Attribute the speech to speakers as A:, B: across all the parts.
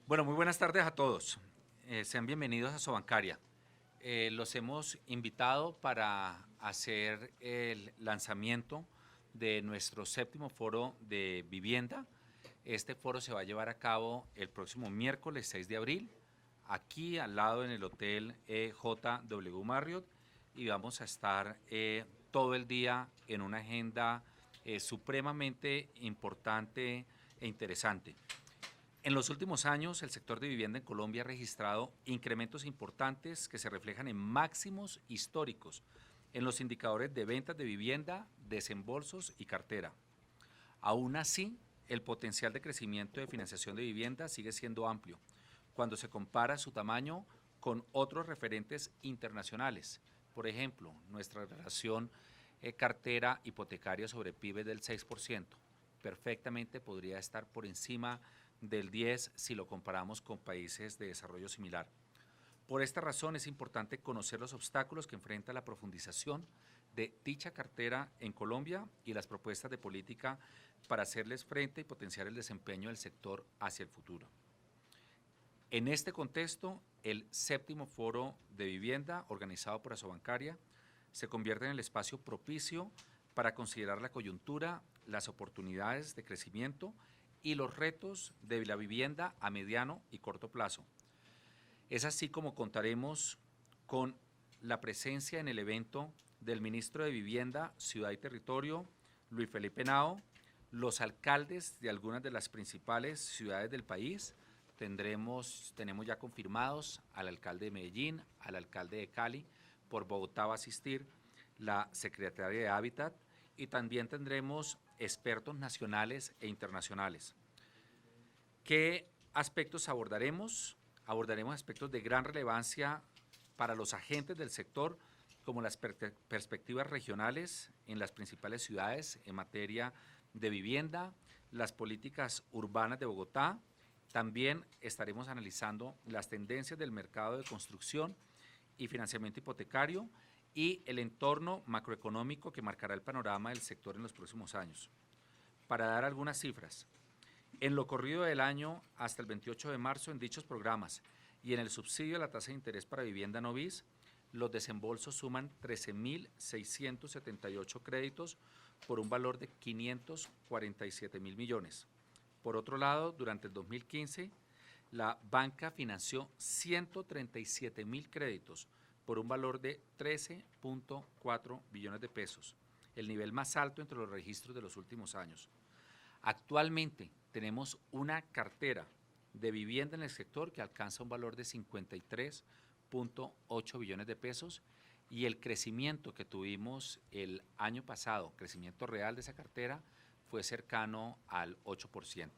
A: Bueno, muy buenas tardes a todos. Sean bienvenidos a Sobancaria. Los hemos invitado para hacer el lanzamiento de nuestro séptimo foro de vivienda. Este foro se va a llevar a cabo el próximo miércoles 6 de abril, aquí al lado en el Hotel JW Marriott, y vamos a estar todo el día en una agenda supremamente importante e interesante. En los últimos años, el sector de vivienda en Colombia ha registrado incrementos importantes que se reflejan en máximos históricos en los indicadores de ventas de vivienda, desembolsos y cartera. Aún así, el potencial de crecimiento de financiación de vivienda sigue siendo amplio cuando se compara su tamaño con otros referentes internacionales. Por ejemplo, nuestra relación cartera hipotecaria sobre PIB es del 6%. Perfectamente podría estar por encima del 10 si lo comparamos con países de desarrollo similar. Por esta razón es importante conocer los obstáculos que enfrenta la profundización de dicha cartera en Colombia y las propuestas de política para hacerles frente y potenciar el desempeño del sector hacia el futuro. En este contexto, el séptimo foro de vivienda organizado por Asobancaria se convierte en el espacio propicio para considerar la coyuntura, las oportunidades de crecimiento y los retos de la vivienda a mediano y corto plazo. Es así como contaremos con la presencia en el evento del ministro de Vivienda, Ciudad y Territorio, Luis Felipe Henao, los alcaldes de algunas de las principales ciudades del país. Tenemos ya confirmados al alcalde de Medellín, al alcalde de Cali. Por Bogotá va a asistir la secretaria de Hábitat y también tendremos expertos nacionales e internacionales. ¿Qué aspectos abordaremos? Abordaremos aspectos de gran relevancia para los agentes del sector, como las perspectivas regionales en las principales ciudades en materia de vivienda, las políticas urbanas de Bogotá. También estaremos analizando las tendencias del mercado de construcción y financiamiento hipotecario y el entorno macroeconómico que marcará el panorama del sector en los próximos años. Para dar algunas cifras, en lo corrido del año hasta el 28 de marzo en dichos programas y en el subsidio de la tasa de interés para vivienda no bis, los desembolsos suman 13.678 créditos por un valor de 547.000 millones. Por otro lado, durante el 2015, la banca financió 137.000 créditos por un valor de 13.4 billones de pesos, el nivel más alto entre los registros de los últimos años. Actualmente tenemos una cartera de vivienda en el sector que alcanza un valor de 53.8 billones de pesos y el crecimiento que tuvimos el año pasado, crecimiento real de esa cartera, fue cercano al 8%.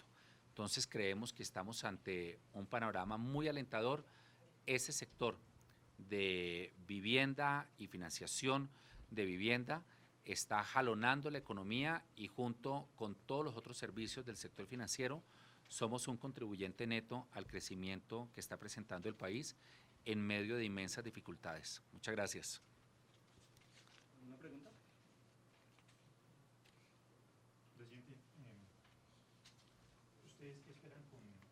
A: Entonces creemos que estamos ante un panorama muy alentador. Ese sector de vivienda y financiación de vivienda está jalonando la economía y junto con todos los otros servicios del sector financiero somos un contribuyente neto al crecimiento que está presentando el país en medio de inmensas dificultades. Muchas gracias.
B: ¿Una pregunta? Presidente, ¿ustedes qué esperan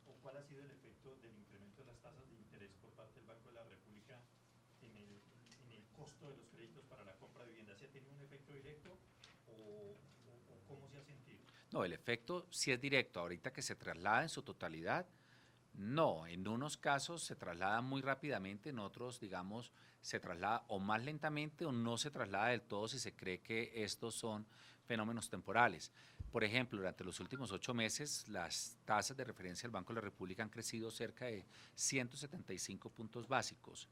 B: o cuál ha sido el efecto del incremento de las tasas de interés por parte del Banco de la República en el costo de los créditos para la compra de vivienda? ¿Se ha tenido un efecto directo o cómo se ha sentido?
A: No, el efecto sí es directo. Ahorita que se traslada en su totalidad, no, en unos casos se traslada muy rápidamente, en otros, digamos, se traslada o más lentamente o no se traslada del todo si se cree que estos son fenómenos temporales. Por ejemplo, durante los últimos 8 meses, las tasas de referencia del Banco de la República han crecido cerca de 175 puntos básicos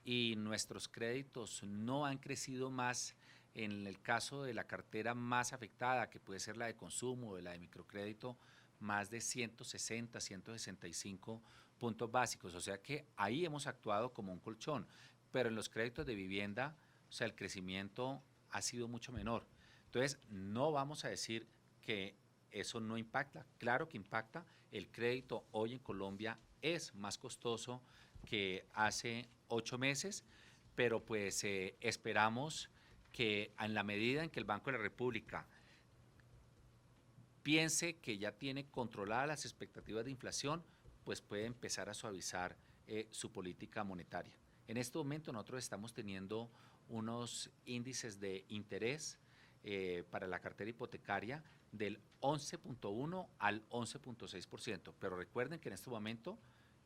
A: y nuestros créditos no han crecido más en el caso de la cartera más afectada, que puede ser la de consumo o la de microcrédito, más de 160, 165 puntos básicos. O sea que ahí hemos actuado como un colchón, pero en los créditos de vivienda, o sea, el crecimiento ha sido mucho menor. Entonces, no vamos a decir que eso no impacta. Claro que impacta. El crédito hoy en Colombia es más costoso que hace 8 meses, pero pues esperamos que en la medida en que el Banco de la República piense que ya tiene controladas las expectativas de inflación, pues puede empezar a suavizar su política monetaria. En este momento nosotros estamos teniendo unos índices de interés para la cartera hipotecaria del 11.1 al 11.6%, pero recuerden que en este momento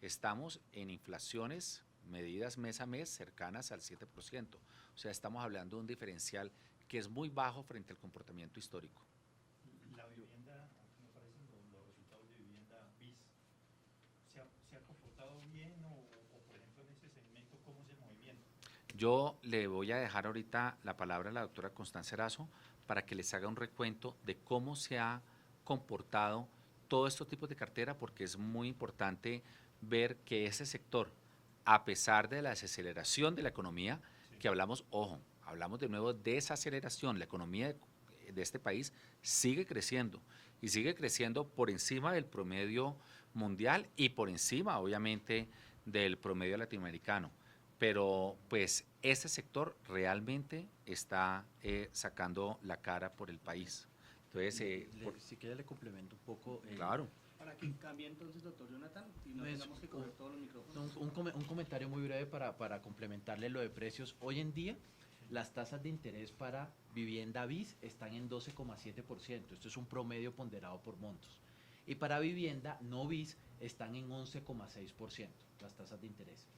A: estamos en inflaciones medidas mes a mes cercanas al 7%, o sea, estamos hablando de un diferencial que es muy bajo frente al comportamiento histórico.
B: La vivienda, aquí me aparecen los resultados de vivienda BIS, ¿se ha comportado bien o, por ejemplo, en ese segmento, cómo es el movimiento?
A: Yo le voy a dejar ahorita la palabra a la doctora Constanza Erazo para que les haga un recuento de cómo se ha comportado todos estos tipos de cartera, porque es muy importante ver que ese sector, a pesar de la desaceleración de la economía, que hablamos, ojo, hablamos de nuevo de desaceleración, la economía de este país sigue creciendo y sigue creciendo por encima del promedio mundial y por encima, obviamente, del promedio latinoamericano. Pero pues este sector realmente está sacando la cara por el país. Entonces,
C: si quiere le complemento un poco.
A: Claro.
D: Para que cambie entonces, doctor Jonathan, y no tengamos que coger todos los micrófonos.
C: Un comentario muy breve para complementarle lo de precios. Hoy en día, las tasas de interés para vivienda BIS están en 12,7%. Esto es un promedio ponderado por montos. Y para vivienda no BIS están en 11,6% las tasas de interés.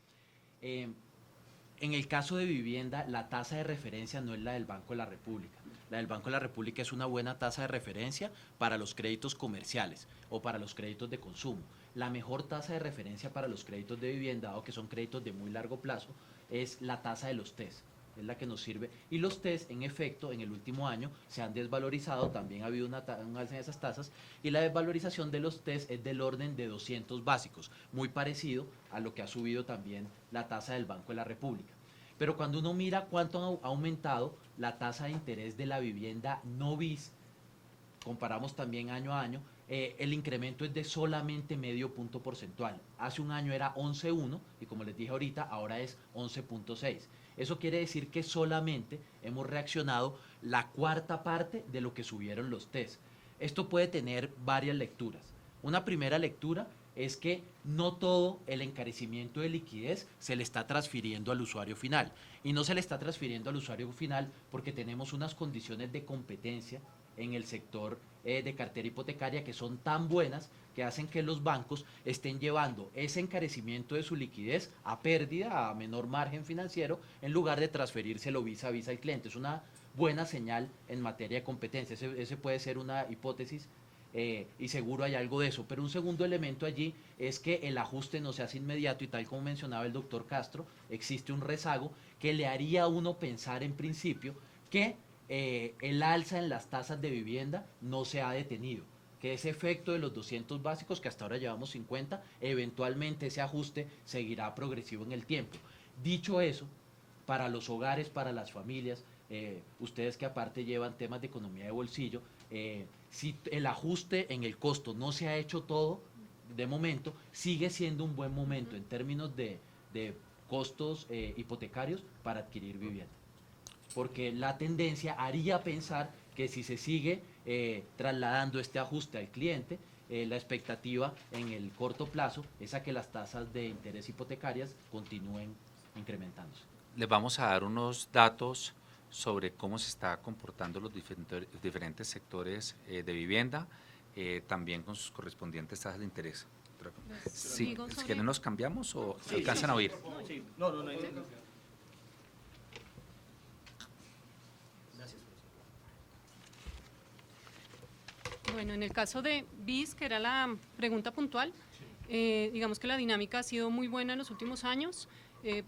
C: En el caso de vivienda, la tasa de referencia no es la del Banco de la República. La del Banco de la República es una buena tasa de referencia para los créditos comerciales o para los créditos de consumo. La mejor tasa de referencia para los créditos de vivienda, dado que son créditos de muy largo plazo, es la tasa de los TES. Es la que nos sirve. Y los TES, en efecto, en el último año se han desvalorizado, también ha habido un alza en esas tasas, y la desvalorización de los TES es del orden de 200 básicos, muy parecido a lo que ha subido también la tasa del Banco de la República. Pero cuando uno mira cuánto ha aumentado la tasa de interés de la vivienda no BIS, comparamos también año a año, el incremento es de solamente medio punto porcentual. Hace un año era 11.1 y como les dije ahorita, ahora es 11.6. Eso quiere decir que solamente hemos reaccionado la cuarta parte de lo que subieron los TES. Esto puede tener varias lecturas. Una primera lectura es que no todo el encarecimiento de liquidez se le está transfiriendo al usuario final. Y no se le está transfiriendo al usuario final porque tenemos unas condiciones de competencia en el sector de cartera hipotecaria que son tan buenas que hacen que los bancos estén llevando ese encarecimiento de su liquidez a pérdida, a menor margen financiero, en lugar de transferírselo vis a vis al cliente. Es una buena señal en materia de competencia. Ese puede ser una hipótesis y seguro hay algo de eso. Pero un segundo elemento allí es que el ajuste no se hace inmediato y tal como mencionaba el doctor Castro, existe un rezago que le haría a uno pensar en principio que el alza en las tasas de vivienda no se ha detenido, que ese efecto de los 200 básicos, que hasta ahora llevamos 50, eventualmente ese ajuste seguirá progresivo en el tiempo. Dicho eso, para los hogares, para las familias, ustedes que aparte llevan temas de economía de bolsillo, si el ajuste en el costo no se ha hecho todo, de momento, sigue siendo un buen momento en términos de costos hipotecarios para adquirir vivienda. Porque la tendencia haría pensar que si se sigue trasladando este ajuste al cliente, la expectativa en el corto plazo es a que las tasas de interés hipotecarias continúen incrementándose.
A: Les vamos a dar unos datos sobre cómo se está comportando los diferentes sectores de vivienda, también con sus correspondientes tasas de interés. Sí, si quieren nos cambiamos o sí, alcanzan a oír.
D: Sí, no.
E: Bueno, en el caso de BIS, que era la pregunta puntual, digamos que la dinámica ha sido muy buena en los últimos años.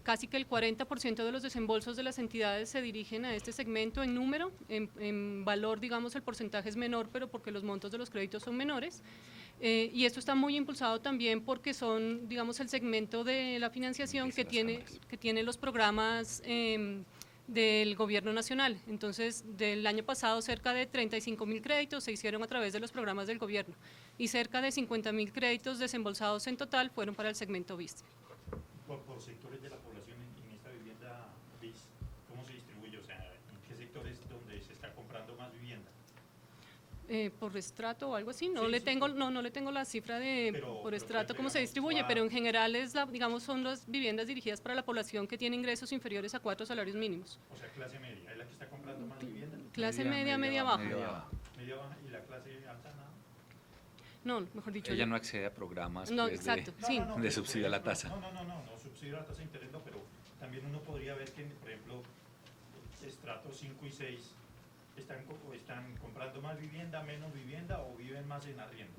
E: Casi que el 40% de los desembolsos de las entidades se dirigen a este segmento en número, en valor, digamos, el porcentaje es menor, pero porque los montos de los créditos son menores. Y esto está muy impulsado también porque son, digamos, el segmento de la financiación que tiene los programas del gobierno nacional. Entonces, del año pasado cerca de 35.000 créditos se hicieron a través de los programas del gobierno y cerca de 50.000 créditos desembolsados en total fueron para el segmento BIS.
B: Por sectores de la población en esta vivienda BIS, ¿cómo se distribuye? O sea, ¿en qué sectores donde se está comprando más vivienda?
E: Por estrato o algo así, no
B: Sí,
E: le
B: sí,
E: tengo,
B: sí.
E: no le tengo la cifra de
B: Pero
E: por estrato cómo se
B: digamos,
E: distribuye, pero en general es digamos son las viviendas dirigidas para la población que tiene ingresos inferiores a 4 salarios mínimos.
B: o sea, clase media, ¿es la que está comprando más vivienda?
E: Clase media baja.
A: media baja.
B: Media baja y la clase alta nada.
E: No, mejor dicho,
A: Ella no accede a programas
E: no,
A: pues,
E: exacto,
A: de,
E: sí.
A: de subsidio a la tasa.
B: No subsidio a la tasa de interés, no, pero también uno podría ver que, por ejemplo, estratos 5 y 6 están comprando más vivienda, menos vivienda o viven más en arriendo.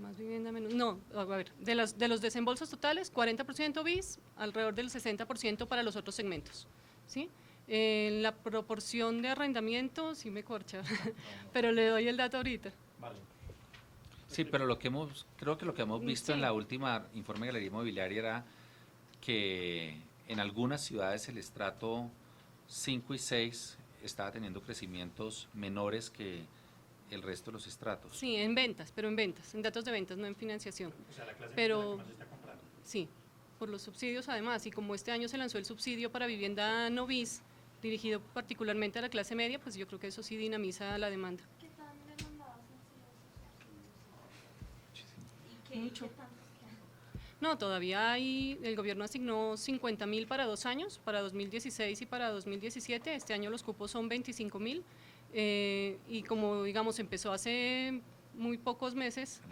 E: Más vivienda, menos. No, a ver, de los desembolsos totales, 40% BIS, alrededor del 60% para los otros segmentos, ¿sí? La proporción de arrendamiento, sí me corcha, pero le doy el dato ahorita.
B: Vale.
A: Sí, pero creo que lo que hemos visto en
E: Sí.
A: la última informe de Galería Inmobiliaria era que en algunas ciudades el estrato 5 y 6 estaba teniendo crecimientos menores que el resto de los estratos.
E: Sí, en ventas, pero en ventas, en datos de ventas, no en financiación.
B: O sea, la clase
E: Pero-
B: media es la que más está comprando.
E: Sí, por los subsidios además, y como este año se lanzó el subsidio para vivienda no BIS, dirigido particularmente a la clase media, pues yo creo que eso sí dinamiza la demanda.
F: ¿Qué tan demandados han sido esos subsidios? ¿Y qué
E: Mucho.
F: tantos quedan?
E: No, todavía el gobierno asignó 50.000 para 2 años, para 2016 y para 2017. Este año los cupos son 25.000. Y como digamos empezó hace muy pocos meses,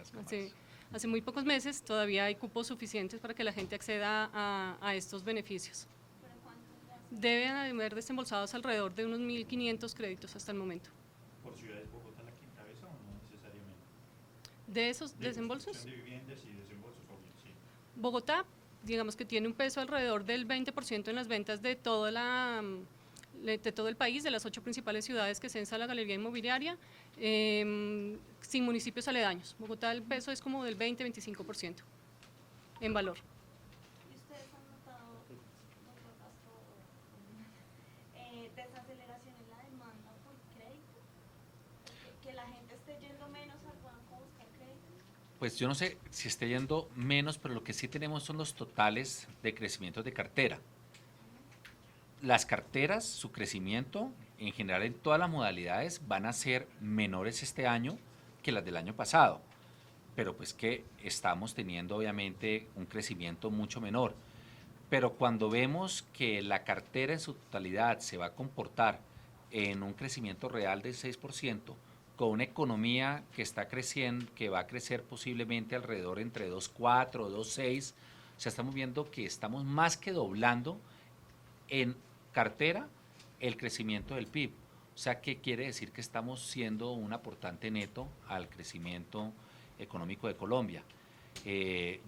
E: hace muy pocos meses, todavía hay cupos suficientes para que la gente acceda a estos beneficios.
F: ¿Pero cuántos ya?
E: Deben haber desembolsados alrededor de unos 1.500 créditos hasta el momento.
B: ¿Por ciudades Bogotá la que encabeza o no necesariamente?
E: De esos
B: De
E: desembolsos,
B: construcción de viviendas y desembolsos, obvio, sí.
E: Bogotá, digamos que tiene un peso alrededor del 20% en las ventas de de todo el país, de las 8 principales ciudades que censa la Galería Inmobiliaria, sin municipios aledaños. Bogotá el peso es como del 20-25% en valor.
F: ¿Y ustedes han notado, doctor Castro, desaceleración en la demanda por crédito? ¿Que la gente esté yendo menos al banco a buscar crédito?
A: Pues yo no sé si esté yendo menos, pero lo que sí tenemos son los totales de crecimiento de cartera. Las carteras, su crecimiento, en general en todas las modalidades, van a ser menores este año que las del año pasado. Pero pues que estamos teniendo obviamente un crecimiento mucho menor. Pero cuando vemos que la cartera en su totalidad se va a comportar en un crecimiento real del 6%, con una economía que está creciendo, que va a crecer posiblemente alrededor entre 2.4 o 2.6, o sea, estamos viendo que estamos más que doblando en cartera el crecimiento del PIB. O sea, ¿qué quiere decir? Que estamos siendo un aportante neto al crecimiento económico de Colombia.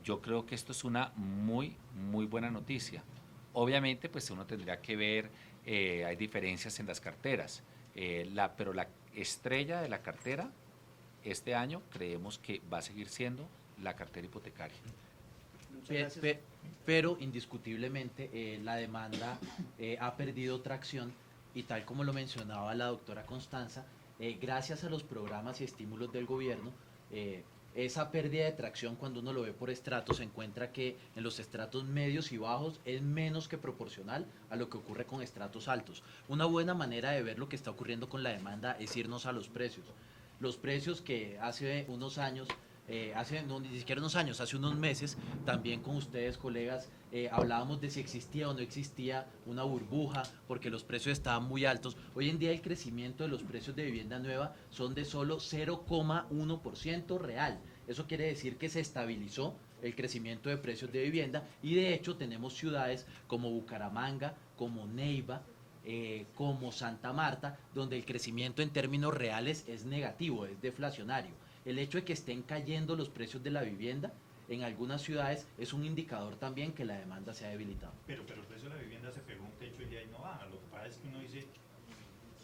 A: Yo creo que esto es una muy buena noticia. Obviamente, pues uno tendría que ver, hay diferencias en las carteras, pero la estrella de la cartera este año creemos que va a seguir siendo la cartera hipotecaria.
D: Muchas
C: Pe-
D: gracias.
C: pe- pero indiscutiblemente la demanda ha perdido tracción y tal como lo mencionaba la doctora Constanza, gracias a los programas y estímulos del gobierno, esa pérdida de tracción cuando uno lo ve por estratos se encuentra que en los estratos medios y bajos es menos que proporcional a lo que ocurre con estratos altos. Una buena manera de ver lo que está ocurriendo con la demanda es irnos a los precios. Los precios que hace unos años ni siquiera unos años, hace unos meses, también con ustedes, colegas, hablábamos de si existía o no existía una burbuja, porque los precios estaban muy altos. Hoy en día el crecimiento de los precios de vivienda nueva son de solo 0,1% real. Eso quiere decir que se estabilizó el crecimiento de precios de vivienda y de hecho tenemos ciudades como Bucaramanga, como Neiva, como Santa Marta, donde el crecimiento en términos reales es negativo, es deflacionario. El hecho de que estén cayendo los precios de la vivienda en algunas ciudades es un indicador también que la demanda se ha debilitado.
B: Pero el precio de la vivienda se pegó un techo y de ahí no baja. Lo que pasa es que uno dice,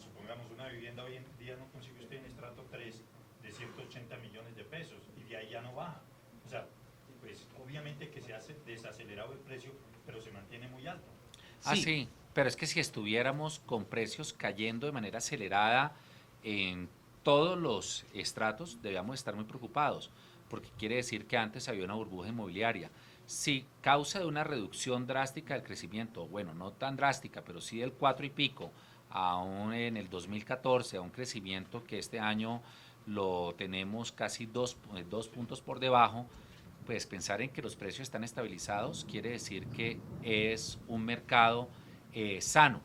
B: supongamos una vivienda hoy en día no consigue usted en estrato 3 de 180 millones de pesos y de ahí ya no baja. O sea, pues obviamente que se ha desacelerado el precio, pero se mantiene muy alto.
A: Sí, pero es que si estuviéramos con precios cayendo de manera acelerada en todos los estratos, debíamos estar muy preocupados, porque quiere decir que antes había una burbuja inmobiliaria. Si causa de una reducción drástica del crecimiento, bueno, no tan drástica, pero sí del 4 y pico aún en el 2014 a un crecimiento que este año lo tenemos casi dos puntos por debajo, pues pensar en que los precios están estabilizados quiere decir que es un mercado sano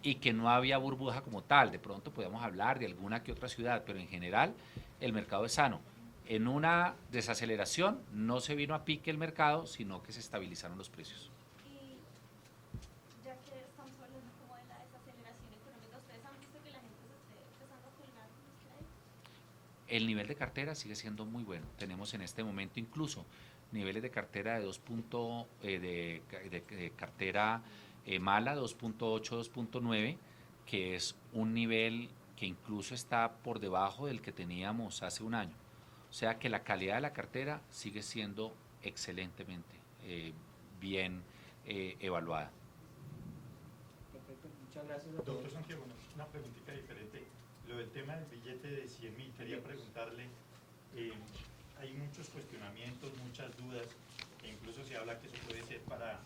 A: y que no había burbuja como tal. De pronto podemos hablar de alguna que otra ciudad, pero en general el mercado es sano. En una desaceleración no se vino a pique el mercado, sino que se estabilizaron los precios.
F: Y ya que estamos hablando como de la desaceleración económica, ¿ustedes han visto que la gente se esté empezando a colgar con los créditos?
A: El nivel de cartera sigue siendo muy bueno. Tenemos en este momento incluso niveles de cartera de cartera mala 2.8, 2.9, que es un nivel que incluso está por debajo del que teníamos hace un año. O sea que la calidad de la cartera sigue siendo excelentemente bien evaluada.
D: Perfecto, muchas gracias a todos.
B: Doctor Santiago, una preguntita diferente. Lo del tema del billete de 100.000, quería preguntarle, hay muchos cuestionamientos, muchas dudas, e incluso se habla que eso puede ser para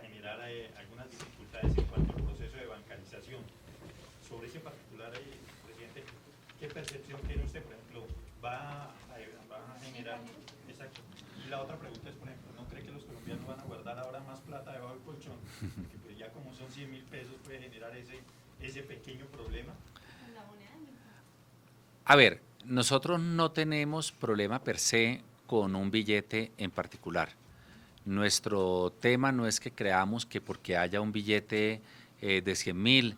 B: generar algunas dificultades en cuanto al proceso de bancarización. Sobre ese particular, presidente, ¿qué percepción tiene usted? Por ejemplo, ¿va a generar? Exacto. Y la otra pregunta es, por ejemplo, ¿no cree que los colombianos van a guardar ahora más plata debajo del colchón? Porque pues ya como son 100.000 pesos puede generar ese pequeño problema.
F: Con la moneda de México.
A: A ver, nosotros no tenemos problema per se con un billete en particular. Nuestro tema no es que creamos que porque haya un billete de 100.000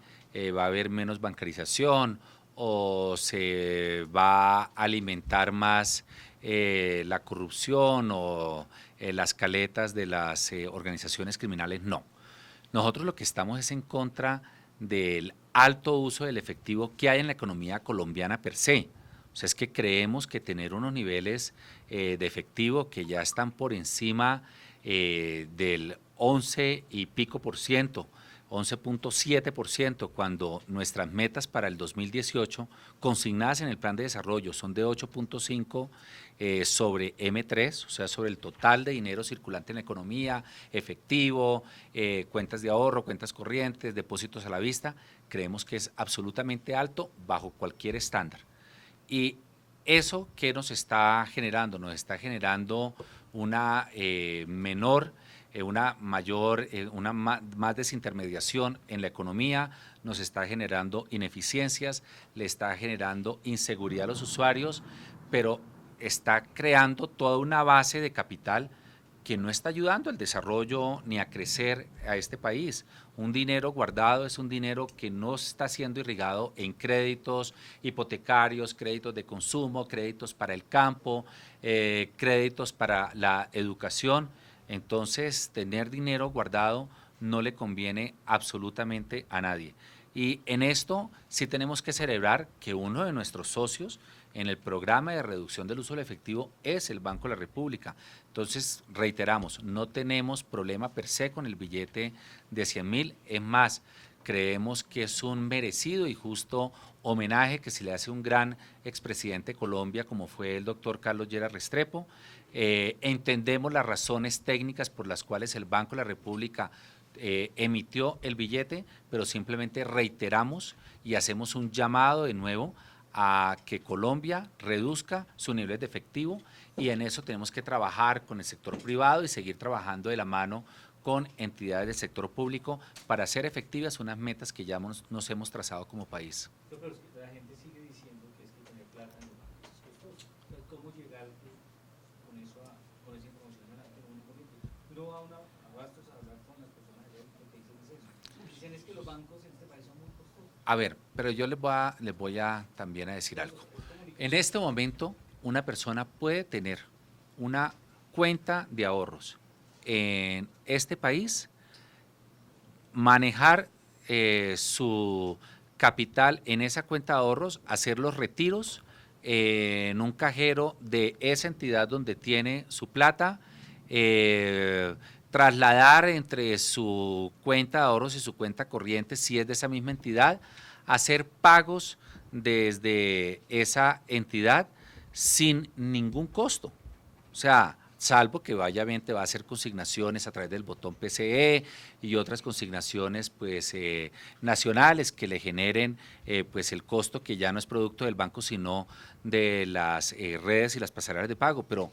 A: va a haber menos bancarización o se va a alimentar más la corrupción o las caletas de las organizaciones criminales, no. Nosotros lo que estamos es en contra del alto uso del efectivo que hay en la economía colombiana per se. O sea, es que creemos que tener unos niveles de efectivo que ya están por encima del 11 y pico por ciento, 11.7%, cuando nuestras metas para el 2018, consignadas en el plan de desarrollo, son de 8.5 sobre M3, o sea, sobre el total de dinero circulante en la economía, efectivo, cuentas de ahorro, cuentas corrientes, depósitos a la vista, creemos que es absolutamente alto bajo cualquier estándar. Y eso, ¿qué nos está generando? Nos está generando una más desintermediación en la economía, nos está generando ineficiencias, le está generando inseguridad a los usuarios, pero está creando toda una base de capital que no está ayudando al desarrollo ni a crecer a este país. Un dinero guardado es un dinero que no está siendo irrigado en créditos hipotecarios, créditos de consumo, créditos para el campo, créditos para la educación. Entonces, tener dinero guardado no le conviene absolutamente a nadie. Y en esto sí tenemos que celebrar que uno de nuestros socios en el programa de reducción del uso del efectivo es el Banco de la República. Entonces, reiteramos, no tenemos problema per se con el billete de 100.000, es más, creemos que es un merecido y justo homenaje que se le hace a un gran expresidente de Colombia como fue el doctor Carlos Lleras Restrepo. Entendemos las razones técnicas por las cuales el Banco de la República emitió el billete, pero simplemente reiteramos y hacemos un llamado de nuevo a que Colombia reduzca sus niveles de efectivo y en eso tenemos que trabajar con el sector privado y seguir trabajando de la mano con entidades del sector público para hacer efectivas unas metas que ya nos hemos trazado como país.
D: Pero la gente sigue diciendo que es que tener plata en los bancos es costoso. Entonces, ¿cómo llegar con esa información a la gente común y corriente? Uno va a Bastos a hablar con las personas allá y lo que dicen es eso. Dicen es que los bancos en este país son muy costosos.
A: A ver, pero yo les voy a también a decir algo. En este momento, una persona puede tener una cuenta de ahorros en este país, manejar su capital en esa cuenta de ahorros, hacer los retiros en un cajero de esa entidad donde tiene su plata, trasladar entre su cuenta de ahorros y su cuenta corriente, si es de esa misma entidad, hacer pagos desde esa entidad sin ningún costo. O sea, salvo que obviamente va a hacer consignaciones a través del botón PCE y otras consignaciones pues nacionales que le generen pues el costo que ya no es producto del banco sino de las redes y las pasarelas de pago. Pero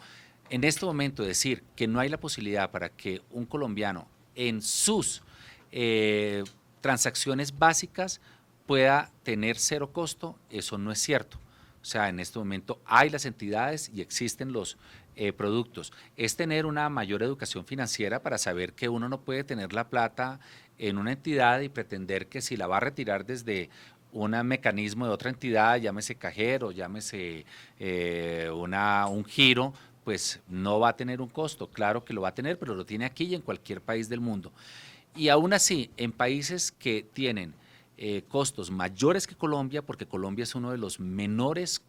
A: en este momento decir que no hay la posibilidad para que un colombiano en sus transacciones básicas pueda tener cero costo, eso no es cierto. O sea, en este momento hay las entidades y existen los productos. Es tener una mayor educación financiera para saber que uno no puede tener la plata en una entidad y pretender que si la va a retirar desde un mecanismo de otra entidad, llámese cajero, llámese un giro, pues no va a tener un costo. Claro que lo va a tener, pero lo tiene aquí y en cualquier país del mundo. Y aún así, en países que tienen costos mayores que Colombia, porque Colombia es uno de los menores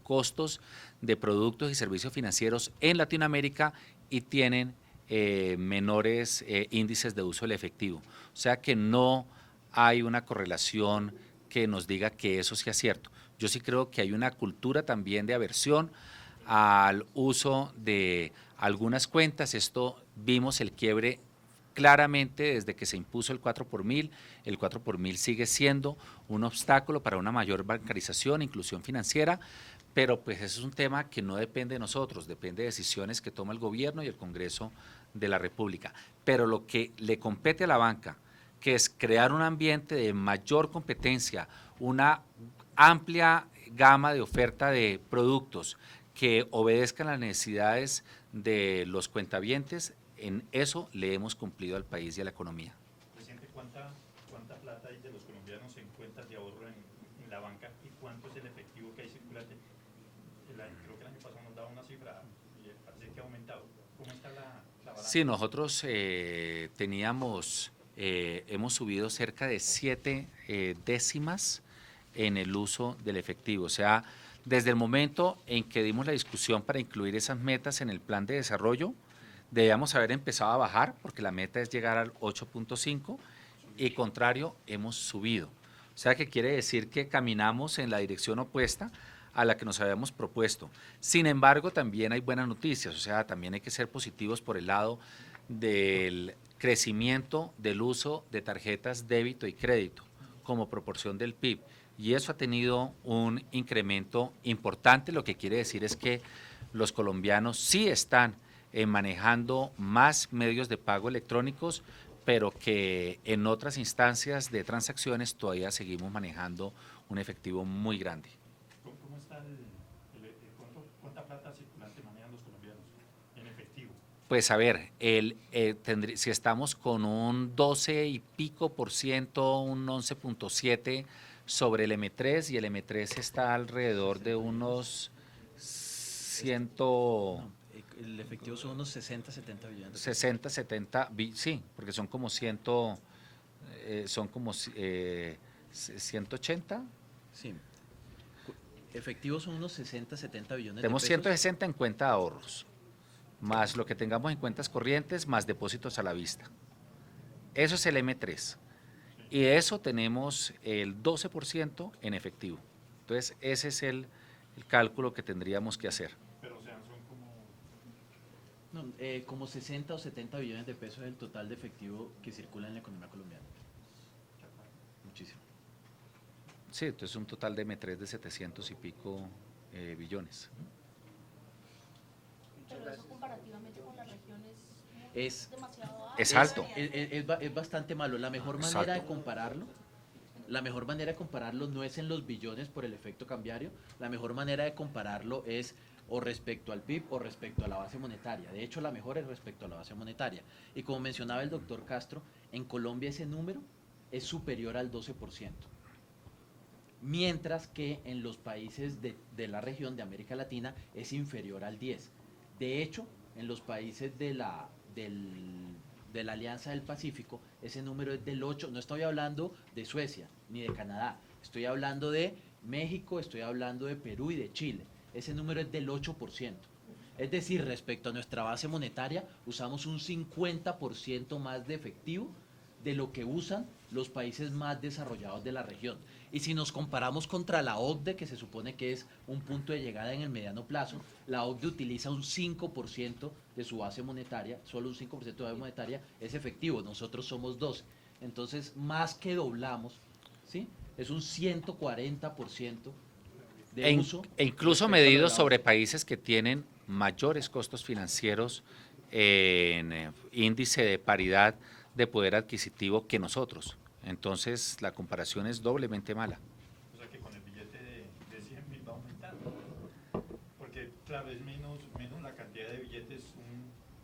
A: costos de productos y servicios financieros en Latinoamérica y tienen menores índices de uso del efectivo. O sea que no hay una correlación que nos diga que eso sea cierto. Yo sí creo que hay una cultura también de aversión al uso de algunas cuentas. Esto vimos el quiebre claramente desde que se impuso el 4 por mil. El 4 por mil sigue siendo un obstáculo para una mayor bancarización, inclusión financiera, pero pues eso es un tema que no depende de nosotros, depende de decisiones que toma el gobierno y el Congreso de la República. Pero lo que le compete a la banca, que es crear un ambiente de mayor competencia, una amplia gama de oferta de productos que obedezcan las necesidades de los cuentavientes, en eso le hemos cumplido al país y a la economía.
B: Presidente, ¿cuánta plata hay de los colombianos en cuentas de ahorro en la banca y cuánto es el efectivo que hay circulante? Creo que el año pasado nos daba una cifra y parece que ha aumentado. ¿Cómo está la balanza?
A: Sí, nosotros hemos subido cerca de 7 décimas en el uso del efectivo. O sea, desde el momento en que dimos la discusión para incluir esas metas en el plan de desarrollo, debíamos haber empezado a bajar, porque la meta es llegar al 8.5, y contrario, hemos subido. O sea, que quiere decir que caminamos en la dirección opuesta a la que nos habíamos propuesto. Sin embargo, también hay buenas noticias, o sea, también hay que ser positivos por el lado del crecimiento del uso de tarjetas débito y crédito como proporción del PIB, y eso ha tenido un incremento importante. Lo que quiere decir es que los colombianos sí están manejando más medios de pago electrónicos, pero que en otras instancias de transacciones todavía seguimos manejando un efectivo muy grande.
B: ¿Cómo está cuánta plata circulante manejan los colombianos en efectivo?
A: Pues a ver, si estamos con un 12 y pico por ciento, un 11.7 sobre el M3, y el M3 está alrededor de unos 100...
C: El efectivo son unos 60, 70 billones.
A: 60, 70, sí, porque son como 180.
C: Sí. Efectivos son unos 60, 70 billones
A: Tenemos
C: de pesos.
A: 160 en cuenta de ahorros, más lo que tengamos en cuentas corrientes, más depósitos a la vista. Eso es el M3. Y de eso tenemos el 12% en efectivo. Entonces, ese es el cálculo que tendríamos que hacer.
B: Pero o sea, son como...
C: como 60 o 70 billones de pesos es el total de efectivo que circula en la economía colombiana. Muchísimo.
A: Sí, entonces un total de M3 de 700 y pico billones.
F: Pero eso comparativamente con las regiones
C: Es
F: demasiado alto.
A: Es alto.
C: Es bastante malo. La mejor manera de compararlo, no es en los billones por el efecto cambiario. La mejor manera de compararlo es o respecto al PIB o respecto a la base monetaria. De hecho, la mejor es respecto a la base monetaria. Y como mencionaba el doctor Castro, en Colombia ese número es superior al 12%. Mientras que en los países de la región de América Latina es inferior al 10%. De hecho, en los países de la Alianza del Pacífico, ese número es del 8%. No estoy hablando de Suecia ni de Canadá, estoy hablando de México, estoy hablando de Perú y de Chile. Ese número es del 8%. Es decir, respecto a nuestra base monetaria, usamos un 50% más de efectivo de lo que usan los países más desarrollados de la región. Y si nos comparamos contra la OCDE, que se supone que es un punto de llegada en el mediano plazo, la OCDE utiliza un 5% de su base monetaria, solo un 5% de base monetaria es efectivo, nosotros somos 12%. Entonces, más que doblamos, ¿sí? Es un 140% de uso.
A: E incluso
C: respecto a lo de
A: medidos
C: la
A: sobre
C: OCDE.
A: países que tienen mayores costos financieros en índice de paridad de poder adquisitivo que nosotros. Entonces, la comparación es doblemente mala.
B: O sea que con el billete de 100.000 va aumentando. Porque, claro, es menos la cantidad de billetes,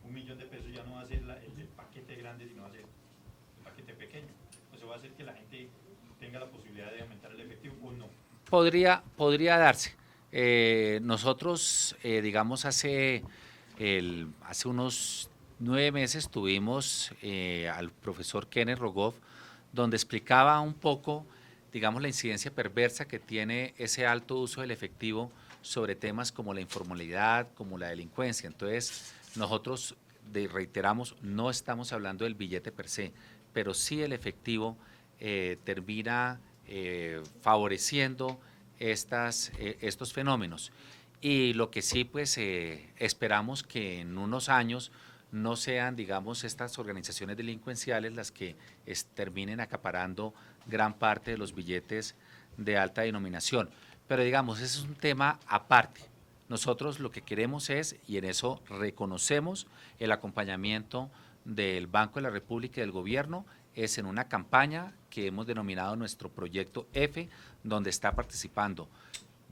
B: un millón de pesos ya no va a ser el paquete grande, sino va a ser el paquete pequeño. O sea, va a hacer que la gente tenga la posibilidad de aumentar el efectivo o no.
A: Podría darse. Nosotros, digamos, hace unos 9 meses tuvimos al profesor Kenneth Rogoff, donde explicaba un poco, digamos, la incidencia perversa que tiene ese alto uso del efectivo sobre temas como la informalidad, como la delincuencia. Entonces, nosotros reiteramos, no estamos hablando del billete per se, pero sí el efectivo termina favoreciendo estos fenómenos. Y lo que sí, pues, esperamos que en unos años no sean, digamos, estas organizaciones delincuenciales las que terminen acaparando gran parte de los billetes de alta denominación. Pero, digamos, ese es un tema aparte. Nosotros lo que queremos es, y en eso reconocemos el acompañamiento del Banco de la República y del Gobierno, es en una campaña que hemos denominado nuestro proyecto F, donde está participando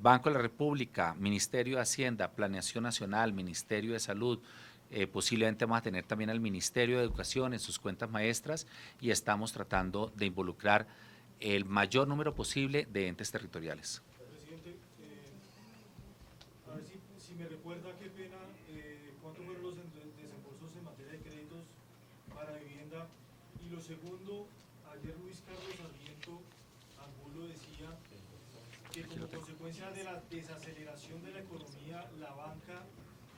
A: Banco de la República, Ministerio de Hacienda, Planeación Nacional, Ministerio de Salud, posiblemente vamos a tener también al Ministerio de Educación en sus cuentas maestras, y estamos tratando de involucrar el mayor número posible de entes territoriales.
G: Presidente, a ver si me recuerda, qué pena, cuántos fueron los desembolsos en materia de créditos para vivienda. Y lo segundo, ayer Luis Carlos Sarmiento Angulo decía que como consecuencia de la desaceleración de la economía, la banca,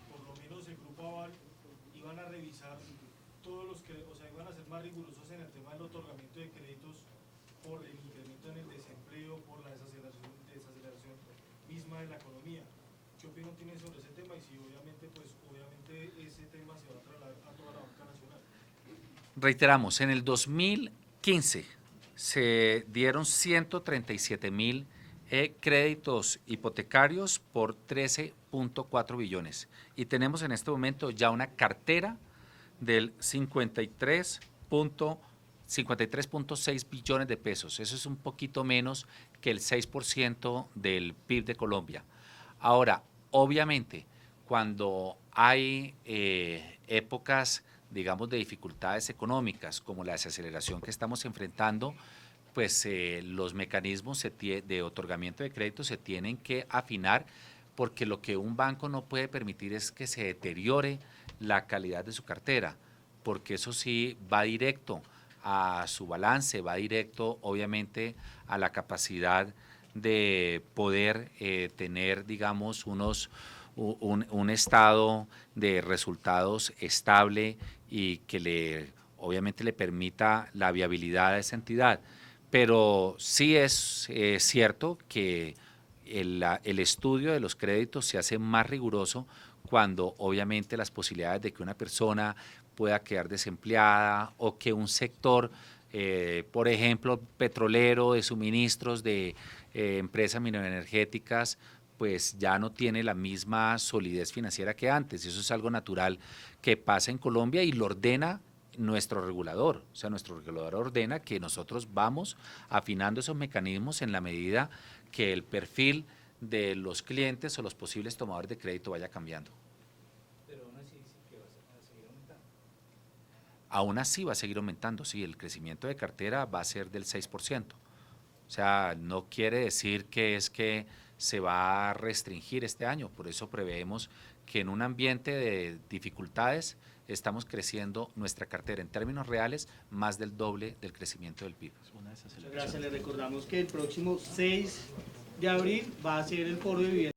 G: por lo menos el Grupo Aval, iban a revisar todos los que, o sea, iban a ser más rigurosos en el tema del otorgamiento de créditos por el incremento en el desempleo, por la desaceleración misma de la economía. ¿Qué opinión tienen sobre ese tema? Y si obviamente ese tema se va a trasladar a toda la banca nacional.
A: Reiteramos, en el 2015 se dieron 137.000 créditos hipotecarios por 13.4 billones y tenemos en este momento ya una cartera del 53.6 billones de pesos. Eso es un poquito menos que el 6% del PIB de Colombia. Ahora, obviamente, cuando hay épocas, digamos, de dificultades económicas, como la desaceleración que estamos enfrentando, pues los mecanismos de otorgamiento de crédito se tienen que afinar, porque lo que un banco no puede permitir es que se deteriore la calidad de su cartera, porque eso sí va directo a su balance, va directo obviamente a la capacidad de poder tener, digamos, un estado de resultados estable y que obviamente le permita la viabilidad de esa entidad. Pero sí es cierto que el estudio de los créditos se hace más riguroso cuando obviamente las posibilidades de que una persona pueda quedar desempleada o que un sector, por ejemplo, petrolero, de suministros, de empresas mineroenergéticas, pues ya no tiene la misma solidez financiera que antes. Eso es algo natural que pasa en Colombia y lo ordena nuestro regulador. O sea, nuestro regulador ordena que nosotros vamos afinando esos mecanismos en la medida que el perfil de los clientes o los posibles tomadores de crédito vaya cambiando.
D: Pero aún así dice que va a seguir aumentando.
A: Aún así va a seguir aumentando, sí, el crecimiento de cartera va a ser del 6%. O sea, no quiere decir que se va a restringir este año, por eso preveemos que en un ambiente de dificultades estamos creciendo nuestra cartera en términos reales más del doble del crecimiento del PIB.
H: Muchas gracias, le recordamos que el próximo 6 de abril va a ser el foro de vivienda.